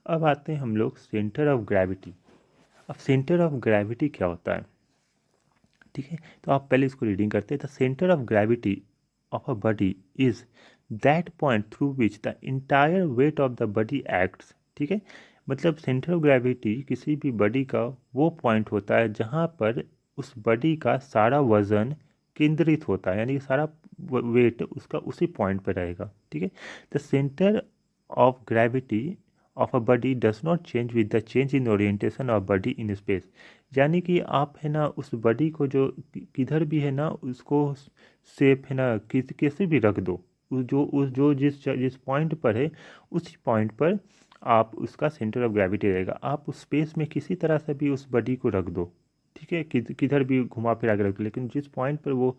अब आते हैं हम लोग सेंटर ऑफ ग्रेविटी। अब सेंटर ऑफ ग्रेविटी क्या होता है, ठीक है। तो आप पहले इसको रीडिंग करते हैं। The centre of gravity of a body is that point through which the entire weight of the body acts, ठीक है। मतलब सेंटर ऑफ ग्रेविटी किसी भी बॉडी का वो पॉइंट होता है जहाँ पर उस बॉडी का सारा वजन केंद्रित होता है, यानी कि सारा वेट उसका उसी पॉइंट पर रहेगा, ठीक है। The centre of gravity of a body does not change with the change in orientation of body in space. यानी कि आप है ना उस बॉडी को जो किधर भी है ना उसको सेफ है ना कैसे भी रख दो, उस जो जिस पॉइंट पर है उसी पॉइंट पर आप उसका सेंटर ऑफ ग्रेविटी रहेगा। आप उस स्पेस में किसी तरह से भी उस बॉडी को रख दो, ठीक है, किधर भी घुमा फिरा के रख दो, लेकिन जिस पॉइंट पर वो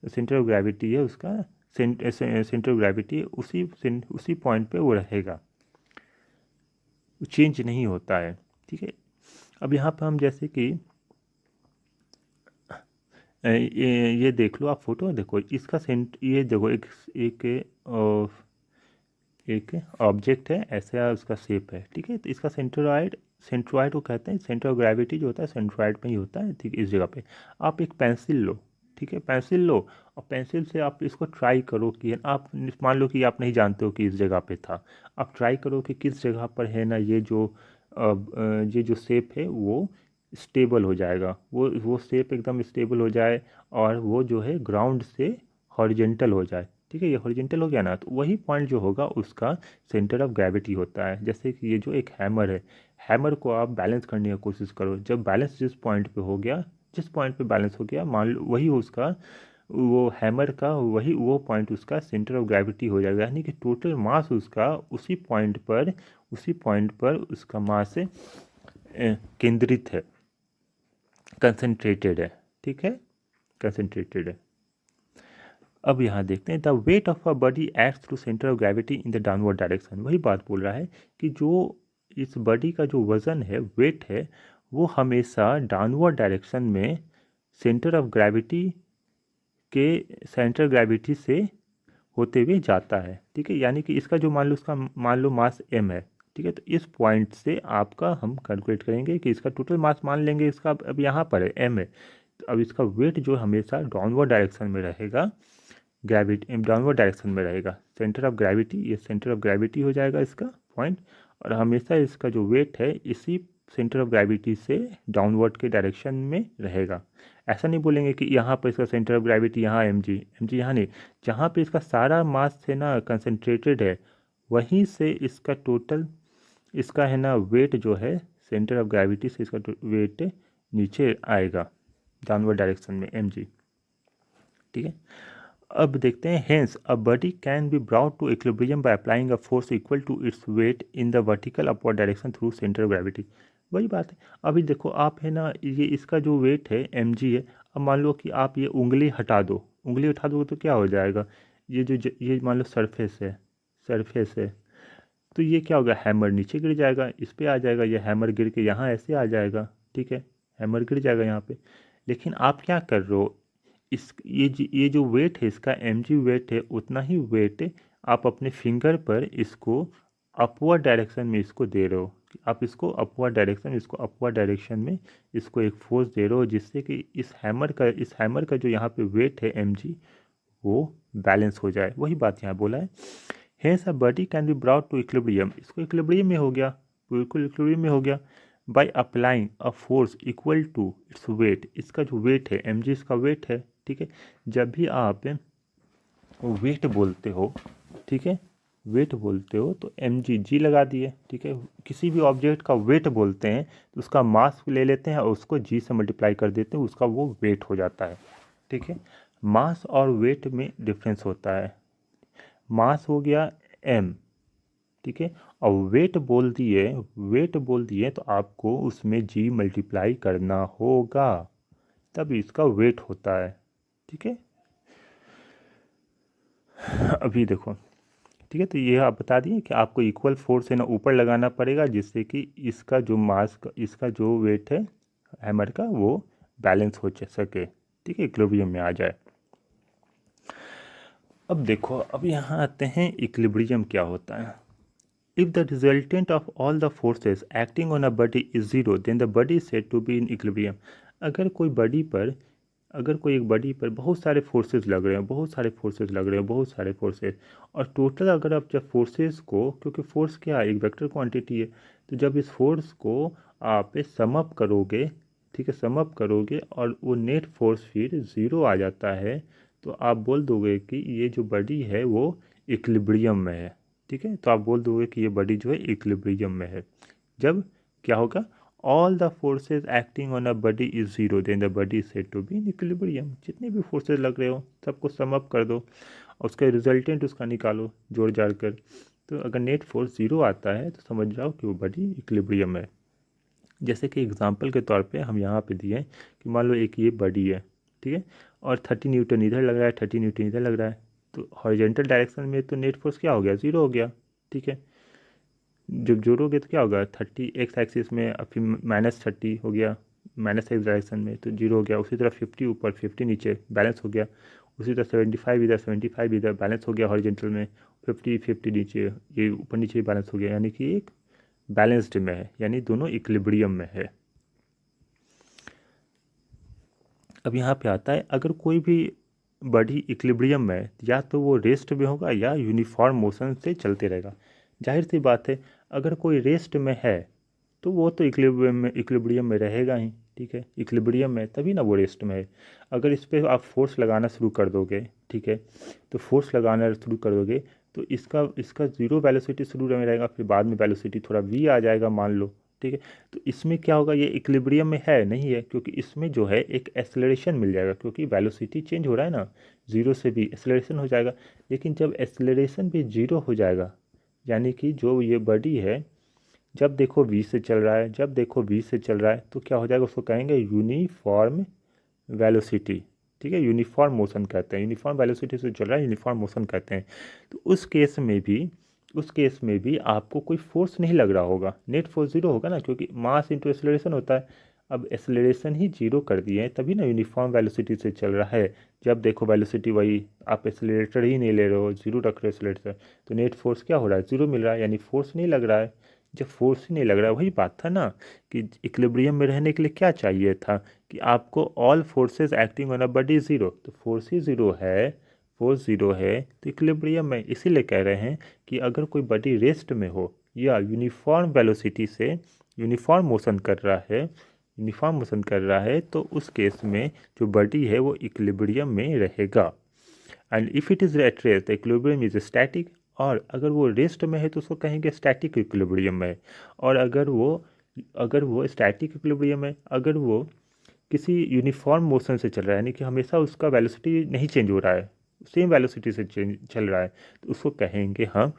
सेंटर ऑफ ग्रेविटी है उसका सेंटर ऑफ ग्रेविटी उसी पॉइंट पे वो रहेगा, चेंज नहीं होता है, ठीक है। अब यहाँ पर हम जैसे कि ये देख लो, आप फोटो देखो, इसका ये देखो एक एक ऑब्जेक्ट है, ऐसा उसका शेप है, ठीक है। तो इसका सेंट्रॉइड को कहते हैं। सेंटर ऑफ ग्रेविटी जो होता है सेंट्रॉइड में ही होता है, ठीक है। इस जगह पे आप एक पेंसिल लो, ठीक है, पेंसिल लो और पेंसिल से आप इसको ट्राई करो कि आप मान लो कि आप नहीं जानते हो कि इस जगह पे था, आप ट्राई करो कि किस जगह पर है ना ये जो शेप है वो स्टेबल हो जाएगा, वो शेप एकदम स्टेबल हो जाए और वो जो है ग्राउंड से हॉरिजेंटल हो जाए, ठीक है। ये हॉरिजेंटल हो गया ना, तो वही पॉइंट जो होगा उसका सेंटर ऑफ ग्रेविटी होता है। जैसे कि ये जो एक हैमर है, हैमर को आप बैलेंस करने की कोशिश करो, जब बैलेंस जिस पॉइंट पे हो गया, जिस पॉइंट पे बैलेंस हो गया, मान लो वही उसका वो हैमर का वही वो पॉइंट उसका सेंटर ऑफ ग्रेविटी हो जाएगा, यानी कि टोटल मास उसका उसी पॉइंट पर उसका मास केंद्रित है, कंसंट्रेटेड है, ठीक है, कंसंट्रेटेड है। अब यहाँ देखते हैं the weight of a body acts to centre of gravity in the downward direction. वही बात बोल रहा है कि जो इस बॉडी का जो वज़न है, वेट है, वो हमेशा डाउनवर्ड डायरेक्शन में सेंटर ऑफ ग्रेविटी के सेंटर ग्रेविटी से होते हुए जाता है, ठीक है। यानी कि इसका जो मान लो मास m है, ठीक है। तो इस पॉइंट से आपका हम कैलकुलेट करेंगे कि इसका टोटल मास मान लेंगे, इसका अब यहाँ पर है m है, तो अब इसका वेट जो हमेशा डाउनवर्ड डायरेक्शन में रहेगा, ग्रेविटी डाउनवर्ड डायरेक्शन में रहेगा। सेंटर ऑफ ग्रेविटी, ये सेंटर ऑफ ग्रेविटी हो जाएगा इसका पॉइंट, और हमेशा इसका जो वेट है इसी सेंटर ऑफ ग्रेविटी से डाउनवर्ड के डायरेक्शन में रहेगा। ऐसा नहीं बोलेंगे कि यहाँ पर इसका सेंटर ऑफ ग्रेविटी यहाँ एम जी यहाँ नहीं, जहाँ पे इसका सारा मास है ना कंसंट्रेटेड है, वहीं से इसका टोटल इसका है ना वेट जो है सेंटर ऑफ ग्रेविटी से इसका वेट नीचे आएगा डाउनवर्ड डायरेक्शन में एम जी, ठीक है। अब देखते हैं hence a body can be brought to equilibrium by applying a force equal to its weight in the vertical upward direction through centre of gravity. वही बात है। अभी देखो आप है ना ये इसका जो वेट है mg है, अब मान लो कि आप ये उंगली हटा दो, उंगली उठा दो तो क्या हो जाएगा, ये मान लो सरफेस है, तो ये क्या होगा, हैमर नीचे गिर जाएगा, इस पे आ जाएगा, ये हैमर गिर के यहाँ ऐसे आ जाएगा, ठीक है, हैमर गिर जाएगा यहाँ पे। लेकिन आप क्या कर रहे हो, ये जो वेट है इसका mg वेट है, उतना ही वेट आप अपने फिंगर पर इसको अपवर्ड डायरेक्शन में इसको दे रहे हो, कि आप इसको अपवर्ड डायरेक्शन में इसको एक फोर्स दे रहे हो, जिससे कि इस हैमर का जो यहाँ पे वेट है mg वो बैलेंस हो जाए। वही बात यहाँ बोला है, hence a body can be brought to equilibrium, इसको इक्विलिब्रियम में हो गया, बिल्कुल इक्विलिब्रियम में हो गया, by applying a force equal to its weight, इसका जो वेट है mg इसका वेट है, ठीक है। जब भी आप वेट बोलते हो, ठीक है, वेट बोलते हो तो जी लगा दिए, ठीक है। किसी भी ऑब्जेक्ट का वेट बोलते हैं तो उसका मास ले लेते हैं और उसको जी से मल्टीप्लाई कर देते हैं, उसका वो वेट हो जाता है, ठीक है। मास और वेट में डिफरेंस होता है, मास हो गया m, ठीक है, और वेट बोल दिए तो आपको उसमें जी मल्टीप्लाई करना होगा, तब इसका वेट होता है, ठीक है। अभी देखो, ठीक है, तो ये आप बता दिए कि आपको इक्वल फोर्स है ना ऊपर लगाना पड़ेगा, जिससे कि इसका जो वेट है हैमर का वो बैलेंस हो सके, ठीक है, इक्विलिब्रियम में आ जाए। अब देखो, अब यहाँ आते हैं इक्विलिब्रियम क्या होता है। If the resultant of all the forces acting on a body is zero, then the body is said to be in equilibrium. अगर कोई बॉडी पर अगर कोई एक बॉडी पर बहुत सारे फोर्सेस लग रहे हैं, बहुत सारे फोर्सेस लग रहे हैं, बहुत सारे फोर्सेस, और टोटल अगर आप जब फोर्सेस को, क्योंकि फोर्स क्या है, एक वेक्टर क्वांटिटी है, तो जब इस फोर्स को आप सम अप करोगे, ठीक है, सम अप करोगे और वो नेट फोर्स फिर ज़ीरो आ जाता है, तो आप बोल दोगे कि ये जो बॉडी है वो इक्विलिब्रियम में है। ठीक है, तो आप बोल दोगे कि ये बॉडी जो है इक्विलिब्रियम में है। जब क्या होगा, all the forces acting on a body is zero, then the body is said to be in equilibrium. जितने भी फोर्सेज लग रहे हो सबको सम अप कर दो और उसका रिजल्टेंट उसका निकालो जोड़ जाड़ कर, तो अगर नेट फोर्स जीरो आता है तो समझ जाओ कि वो बॉडी इक्विलिब्रियम है। जैसे कि एग्जांपल के तौर पे हम यहाँ पे दिए कि मान लो एक ये बॉडी है, ठीक है, और 30 न्यूटन इधर लग रहा है, 30 न्यूटन इधर लग रहा है, तो हॉरिजॉन्टल डायरेक्शन में तो नेट फोर्स क्या हो गया, ज़ीरो हो गया। ठीक है, जब जोड़ोगे तो क्या होगा, 30 एक्स एक्सिस में और फिर -30 हो गया, माइनस एक्स डायरेक्शन में तो जीरो हो गया। उसी तरह 50 ऊपर 50 नीचे बैलेंस हो गया। उसी तरह 75 इधर 75 इधर बैलेंस हो गया हॉरिजॉन्टल में, 50 50 नीचे, ये ऊपर नीचे बैलेंस हो गया, यानी कि एक बैलेंस्ड में है, यानी दोनों इक्विलिब्रियम में है। अब यहाँ पे आता है, अगर कोई भी बॉडी इक्विलिब्रियम में है, या तो वो रेस्ट में होगा या यूनिफॉर्म मोशन से चलते रहेगा। जाहिर सी बात है, अगर कोई रेस्ट में है तो वो तो इक्विलिब्रियम में रहेगा ही। ठीक है, इक्विलिब्रियम में तभी ना वो रेस्ट में है। अगर इस पर आप फोर्स लगाना शुरू कर दोगे, ठीक है, तो फोर्स लगाना शुरू कर दोगे तो इसका इसका ज़ीरो वेलोसिटी शुरू में रहेगा, फिर बाद में वेलोसिटी थोड़ा वी आ जाएगा मान लो। ठीक है, तो इसमें क्या होगा, ये इक्विलिब्रियम में है नहीं है, क्योंकि इसमें जो है एक एक्सेलरेशन मिल जाएगा, क्योंकि वेलोसिटी चेंज हो रहा है ना, ज़ीरो से भी एक्सेलरेशन हो जाएगा। लेकिन जब एक्सेलरेशन भी ज़ीरो हो जाएगा, यानी कि जो ये बॉडी है जब देखो वी से चल रहा है, जब देखो वी से चल रहा है, तो क्या हो जाएगा, उसको कहेंगे यूनिफॉर्म वेलोसिटी। ठीक है, यूनिफॉर्म मोशन कहते हैं, यूनिफॉर्म वेलोसिटी से चल रहा है, यूनिफॉर्म मोशन कहते हैं। तो उस केस में भी आपको कोई फोर्स नहीं लग रहा होगा, नेट फोर्स जीरो होगा ना, क्योंकि मास इंटू एक्सेलरेशन होता है। अब एक्सेलरेशन ही जीरो कर दिए हैं, तभी ना यूनिफॉर्म वेलोसिटी से चल रहा है। जब देखो वेलोसिटी वही, आप एक्सेलरेटर ही नहीं ले रहे हो, जीरो रख रहे हो एक्सेलरेटर, तो नेट फोर्स क्या हो रहा है, जीरो मिल रहा है, यानी फोर्स नहीं लग रहा है। जब फोर्स ही नहीं लग रहा है, वही बात था ना कि इक्विलिब्रियम में रहने के लिए क्या चाहिए था, कि आपको all forces acting on a body zero, तो फोर्स ही ज़ीरो है, फोर्स ज़ीरो है तो इक्विलिब्रियम में। इसीलिए कह रहे हैं कि अगर कोई बॉडी रेस्ट में हो या यूनिफॉर्म वेलोसिटी से यूनिफॉर्म मोशन कर रहा है, यूनिफॉर्म मोशन कर रहा है, तो उस केस में जो बॉडी है वो इक्विलिब्रियम में रहेगा। And if it is at rest the equilibrium is static, और अगर वो रेस्ट में है तो उसको कहेंगे स्टैटिक इक्विलिब्रियम में है। और अगर वो स्टैटिक इक्विलिब्रियम है, अगर वो किसी यूनिफॉर्म मोशन से चल रहा है, यानी कि हमेशा उसका वेलोसिटी नहीं चेंज हो रहा है, सेम वेलोसिटी से चल रहा है, तो उसको कहेंगे हम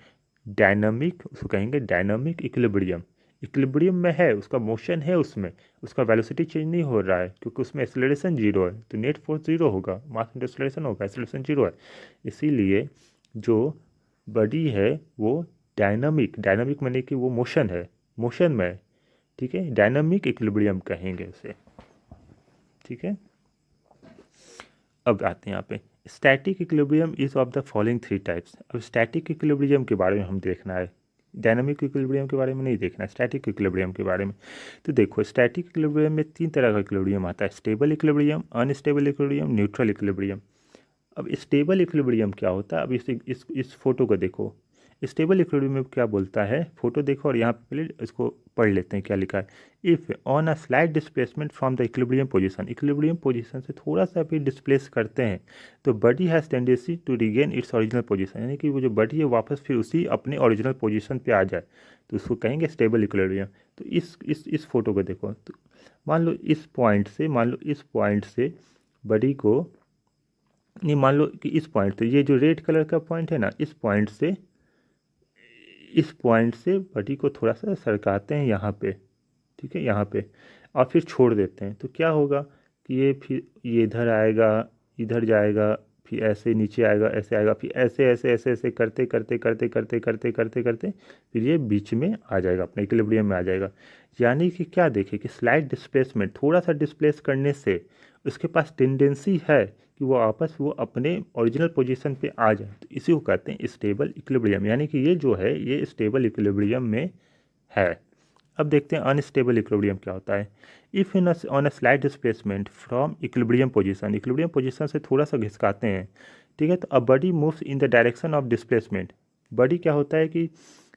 डायनामिक, उसको कहेंगे डायनामिक इक्विलिब्रियम। इक्विलिब्रियम में है, उसका मोशन है, उसमें उसका वेलोसिटी चेंज नहीं हो रहा है, क्योंकि उसमें एक्सेलरेशन जीरो है, तो नेट फोर्स जीरो होगा, मास इंटू एक्सेलरेशन होगा, एक्सेलरेशन जीरो है। इसीलिए जो बॉडी है वो डायनामिक, डायनामिक माने कि वो मोशन है, मोशन में है। ठीक है, डायनामिक इक्विलिब्रियम कहेंगे उसे। ठीक है, अब आते हैं यहाँ पे, static equilibrium is of the following three types. अब स्टैटिक इक्विलिब्रियम के बारे में हम देखना है, डायनामिक इक्विलिब्रियम के बारे में नहीं देखना है, स्टैटिक इक्विलिब्रियम के बारे में। तो देखो, स्टैटिक इक्विलिब्रियम में तीन तरह का इक्विलिब्रियम आता है, stable equilibrium, unstable equilibrium, neutral equilibrium. अब स्टेबल इक्विलिब्रियम क्या होता है, अब इस फोटो को देखो, स्टेबल इक्विलिब्रियम में क्या बोलता है, फोटो देखो और यहाँ पे पहले इसको पढ़ लेते हैं क्या लिखा है। If on a slide displacement from the equilibrium position, equilibrium position से थोड़ा सा भी डिस्प्लेस करते हैं तो body has tendency to regain its original position, यानी कि वो जो बॉडी है वापस फिर उसी अपने ओरिजिनल पोजीशन पे आ जाए, तो उसको कहेंगे स्टेबल इक्विलिब्रियम। तो इस फोटो को देखो, तो मान लो इस पॉइंट से बॉडी को, नहीं, मान लो कि इस पॉइंट से, ये जो रेड कलर का पॉइंट है ना, इस पॉइंट से बॉडी को थोड़ा सा सरकाते हैं यहाँ पे, ठीक है, यहाँ पे, और फिर छोड़ देते हैं, तो क्या होगा कि ये फिर ये इधर आएगा, इधर जाएगा, फिर ऐसे नीचे आएगा, ऐसे आएगा, फिर ऐसे ऐसे ऐसे ऐसे करते करते करते करते करते करते करते फिर ये बीच में आ जाएगा, अपने इक्विलिब्रियम में आ जाएगा। यानी कि क्या देखें कि स्लाइड डिस्प्लेसमेंट, थोड़ा सा डिस्प्लेस करने से उसके पास टेंडेंसी है कि वो वापस वो अपने ओरिजिनल पोजीशन पे आ जाए, तो इसी को कहते हैं स्टेबल इक्विलिब्रियम, यानी कि ये जो है ये स्टेबल इक्विलिब्रियम में है। अब देखते हैं अनस्टेबल इक्विलिब्रियम क्या होता है। If in on a slide displacement from equilibrium position से थोड़ा सा घिसकाते हैं, ठीक है, तो a body moves in the direction of displacement. Body क्या होता है कि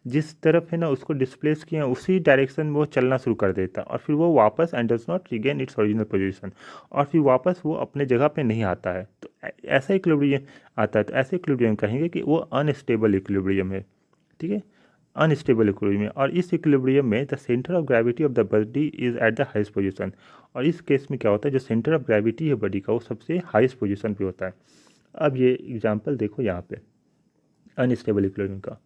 जिस तरफ है ना उसको डिस्प्लेस किया उसी डायरेक्शन में वो चलना शुरू कर देता है, और फिर वो वापस and does not regain its original position, और फिर वापस वो अपने जगह पे नहीं आता है, तो ऐसा इक्विलिब्रियम आता है, तो ऐसे इक्विलिब्रियम कहेंगे कि वो अनस्टेबल इक्विलिब्रियम है, ठीक है, अनस्टेबल इक्विलिब्रियम। और इस इक्विलिब्रियम में the centre of gravity of the body is at the highest position, और इस केस में क्या होता है जो सेंटर ऑफ ग्रेविटी है बॉडी का वो सबसे हाईएस्ट पोजीशन पे होता है। अब ये एग्जांपल देखो यहाँ पे अनस्टेबल इक्विलिब्रियम का।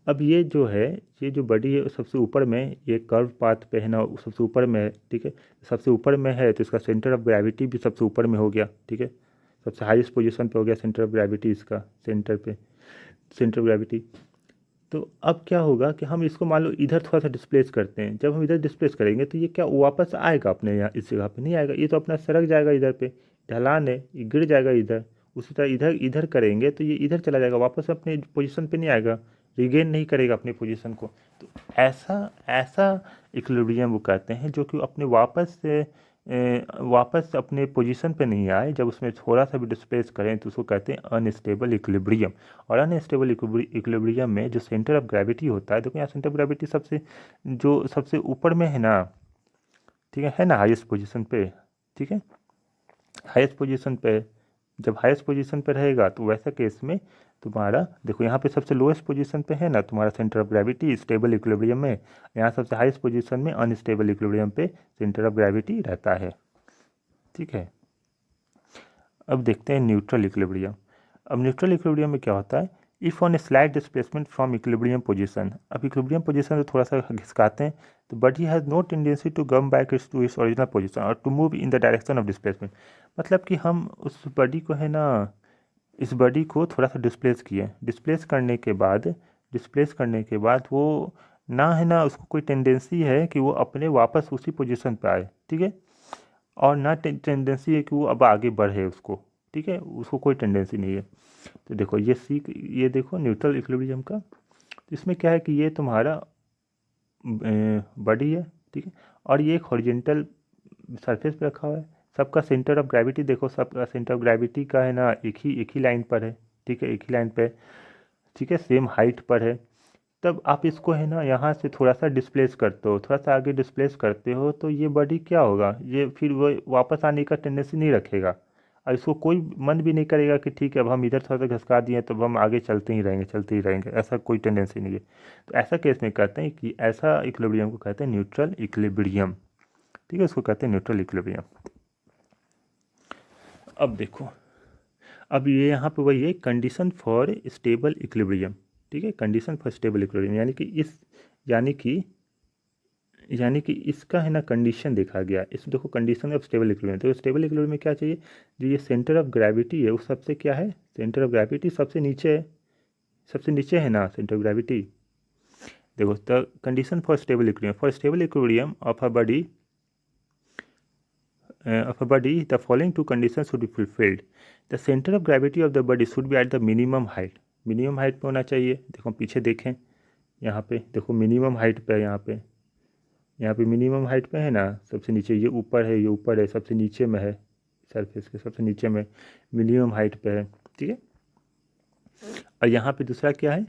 अब ये जो है ये जो बॉडी है सबसे ऊपर में, ये कर्व पाथ पे है ना, सबसे ऊपर में है, ठीक है, सबसे ऊपर में है तो इसका सेंटर ऑफ ग्रेविटी भी सबसे ऊपर में हो गया, ठीक है, सबसे हाईएस्ट पोजीशन पे हो गया सेंटर ऑफ ग्रेविटी, इसका सेंटर पे सेंटर ऑफ ग्रेविटी। तो अब क्या होगा कि हम इसको मान लो इधर थोड़ा सा डिस्प्लेस करते हैं, जब हम इधर डिस्प्लेस करेंगे तो ये क्या वापस आएगा अपने यहाँ इस जगह पे? नहीं आएगा, ये तो अपना सरक जाएगा इधर पे, ढलान है, ये गिर जाएगा इधर। उसी तरह इधर इधर करेंगे तो ये इधर चला जाएगा, वापस अपने पोजीशन पे नहीं आएगा, रिगेन नहीं करेगा अपनी पोजीशन को। तो ऐसा ऐसा इक्विलिब्रियम वो कहते हैं जो कि अपने वापस अपने पोजीशन पे नहीं आए, जब उसमें थोड़ा सा भी डिस्प्लेस करें तो उसको कहते हैं अनस्टेबल इक्विलिब्रियम। और अनस्टेबल इक्विलिब्रियम में जो सेंटर ऑफ ग्रेविटी होता है, देखो यहाँ सेंटर ऑफ ग्रेविटी सबसे ऊपर में है ना, ठीक है ना, हाईएस्ट पोजीशन पे, ठीक है, हाईएस्ट पोजीशन पे। जब हाईएस्ट पोजीशन पे रहेगा तो वैसा केस में तुम्हारा देखो यहाँ पे सबसे लोएस्ट पोजीशन पे है ना तुम्हारा centre of gravity stable equilibrium में, यहाँ सबसे हाईएस्ट पोजीशन में अनस्टेबल इक्विलिब्रियम पे सेंटर ऑफ ग्रेविटी रहता है, ठीक है। अब देखते हैं न्यूट्रल इक्विलिब्रियम। अब न्यूट्रल इक्विलिब्रियम में क्या होता है, if on a slide displacement from equilibrium position. अब इक्विलिब्रियम पोजीशन से थोड़ा सा घिसकाते हैं तो body has no tendency to come back to its original position और to move in the direction of displacement. मतलब कि हम उस बॉडी को है ना, इस बॉडी को थोड़ा सा डिस्प्लेस करने के बाद वो ना है ना उसको कोई टेंडेंसी है कि वो अपने वापस उसी पोजीशन पे आए, ठीक है, और ना टेंडेंसी है कि वो अब आगे बढ़े उसको, ठीक है, उसको कोई टेंडेंसी नहीं है। तो देखो ये देखो न्यूट्रल इक्विलिब्रियम का, तो इसमें क्या है कि ये तुम्हारा बॉडी है, ठीक है, और ये एक हॉरिजॉन्टल सरफेस पे रखा हुआ है। सबका सेंटर ऑफ ग्रेविटी देखो, सबका सेंटर ऑफ ग्रेविटी का है ना एक ही लाइन पर है, ठीक है, एक ही लाइन पे, ठीक है, सेम हाइट पर है। तब आप इसको है ना यहाँ से थोड़ा सा डिस्प्लेस करते हो, थोड़ा सा आगे डिस्प्लेस करते हो तो ये बॉडी क्या होगा, ये फिर वो वापस आने का टेंडेंसी नहीं रखेगा, और इसको कोई मन भी नहीं करेगा कि ठीक है अब हम इधर थोड़ा सा घसका दिए तो अब हम आगे चलते ही रहेंगे, ऐसा कोई टेंडेंसी नहीं है। तो ऐसा केस में कहते हैं कि ऐसा इक्विलिब्रियम को कहते हैं न्यूट्रल इक्विलिब्रियम, ठीक है, उसको कहते हैं न्यूट्रल इक्विलिब्रियम। अब देखो, अब ये यहाँ पे वही है कंडीशन फॉर स्टेबल इक्विलिब्रियम, ठीक है, कंडीशन फॉर स्टेबल इक्विलिब्रियम, यानी कि इसका है ना कंडीशन देखा गया। इस देखो कंडीशन ऑफ स्टेबल इक्विलिब्रियम, तो स्टेबल इक्विलिब्रियम में क्या चाहिए, जो ये सेंटर ऑफ ग्रेविटी है वो सबसे क्या है, सेंटर ऑफ ग्रेविटी सबसे नीचे है, सबसे नीचे है ना सेंटर ऑफ ग्रेविटी। देखो the condition for stable equilibrium of a body, the following two conditions should be fulfilled. The center of gravity of the body should be at the minimum height. Minimum height पे होना चाहिए। देखो पीछे देखें, यहाँ पे देखो मिनिमम हाइट पे है, यहाँ पे मिनिमम हाइट पे है ना, सबसे नीचे ये ऊपर है, सबसे नीचे में है, सरफेस के सबसे नीचे में मिनिमम हाइट पे है, ठीक है। और यहाँ पे दूसरा क्या है,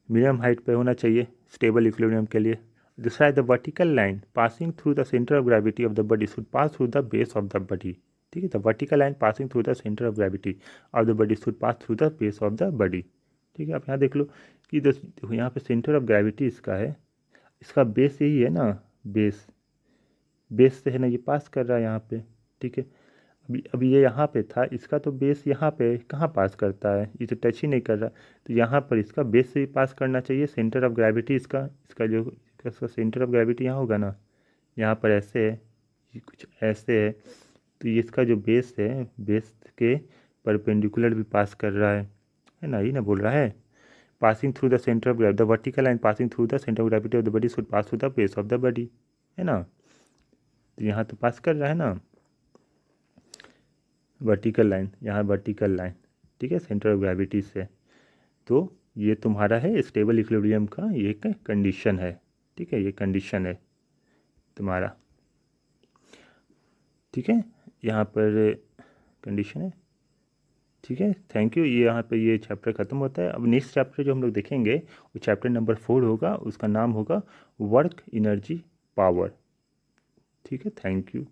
मिनिमम हाइट पे होना चाहिए स्टेबल इक्विलिब्रियम के लिए। दूसरा है the vertical line passing through the centre of gravity of the body should pass through the base of the body, ठीक है, the vertical line passing through the centre of gravity of the body should pass through the base of the body, ठीक है। आप यहाँ देख लो कि देखो यहाँ पे सेंटर ऑफ ग्रेविटी इसका है, इसका बेस यही है ना, बेस से है ना ये पास कर रहा है यहाँ पे, ठीक है। अभी ये यहाँ पे था, इसका तो बेस यहाँ पे कहाँ पास करता है, ये तो टच ही नहीं कर रहा, तो यहाँ पर इसका बेस से ही पास करना चाहिए सेंटर ऑफ ग्रेविटी, इसका सेंटर ऑफ ग्रेविटी यहाँ होगा ना, यहाँ पर ऐसे है, ये कुछ ऐसे है, तो ये इसका जो बेस है, बेस के परपेंडिकुलर भी पास कर रहा है ना, ये ना बोल रहा है passing through the centre of gravity, the vertical line passing through the centre of gravity of the body should pass through the base of the body, है ना, तो यहाँ तो पास कर रहा है ना। वर्टिकल लाइन, यहाँ वर्टिकल लाइन, ठीक है, सेंटर ऑफ ग्रेविटी से। तो ये तुम्हारा है स्टेबल इक्विलिब्रियम का ये एक कंडीशन है, ठीक है, ये कंडीशन है तुम्हारा, ठीक है, यहाँ पर कंडीशन है, ठीक है। Thank you. ये यहाँ पे ये चैप्टर ख़त्म होता है। अब नेक्स्ट चैप्टर जो हम लोग देखेंगे वो चैप्टर नंबर 4 होगा, उसका नाम होगा वर्क एनर्जी पावर, ठीक है। Thank you.